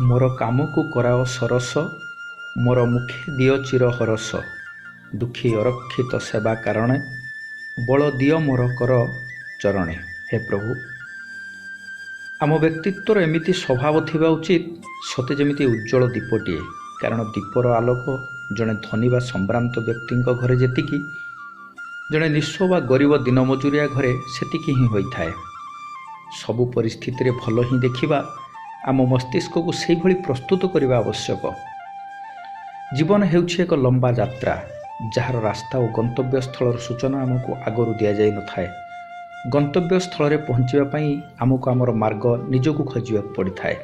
मोर कामकु कराओ सरस, मोर मुखे दियो चिर हरस। दुखी अरक्षित सेवा कारणे, बल दियो मोर कर चरणे। हे प्रभु, आम व्यक्तित्वर एमिति स्वभाव थिबा उचित सते जेमिति उज्जवल दीपटिए। कारण दीपर आलोक जड़े धनी बा संभ्रांत व्यक्ति घरे जेतिकी, जड़े निस्व बा गरीब दिन मजुरिया घरे सेतिकी ही होइथाए। सबु परिस्थिति रे भल ही देखिबा आम मस्तिष्क को से भली प्रस्तुत करने आवश्यक। जीवन हेउछि एक लंबा यात्रा, जार रास्ता और गंतव्य स्थल सूचना आमको आगरू दि जाई न थाए। गंतव्य स्थल रे पहुँचवा पई आमको आमर मार्ग निजकू खोजिया पड़ी थाए।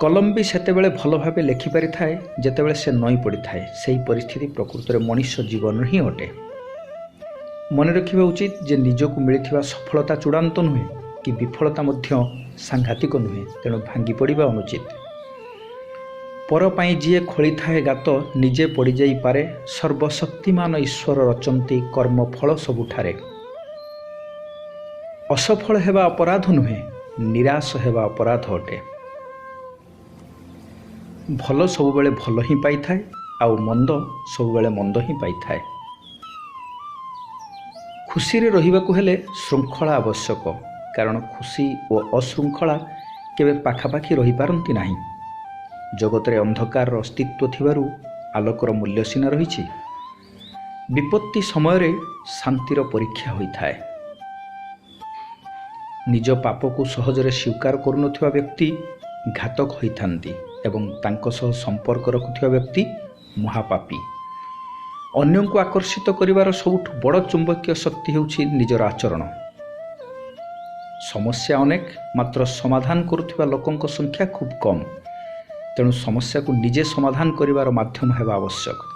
कलम भी सेतेबेले भल भावे लेखि पारि थाए जेतेबेले से नई पड़ी थाए। सही परिस्थिति प्रकृत में मनुष्य जीवन ही अटे। मन रखिबा उचित जे निजकू मिलिथिबा सफलता चूड़ांत नुहे कि विफलता मध्य सांघातिक नुहे, तेणु भांगी पड़िबा अनुचित। पर पाई जीए खोली थाए गात निजे पड़ी जाई पारे। सर्वशक्तिमान ईश्वर रचंती कर्म फल सबुठारे। असफल हेबा अपराध नुहे, निराश हेबा अपराध अटे। भल सबुबेले भल ही पाई थाए, आउ मंद सबुबेले मंद ही पाई थाए। खुशी रे रहिबाकु हेले श्रृंखला आवश्यक। कारण खुशी और अशृंखला केवे पाखापाखि रही पारंती नाही। जगत रे अंधकार अस्तित्व थिबारु आलोकर मूल्य सीना रहिछि। विपत्ति समय रे शांतिर परीक्षा होइथाए। निज पाप को सहजरे स्वीकार करुनथिबा व्यक्ति घातक होइथांती एवं तांको सह संपर्क रखुथिबा व्यक्ति महापापी। अन्य को आकर्षित करिवार सबुठ बड़ चुंबकीय शक्ति हेउछि निजर आचरण। समस्या अनेक, मात्र समाधान करुथिबा लोकंक संख्या खूब कम। तेणु समस्या को निजे समाधान करिवार माध्यम हेबा आवश्यक।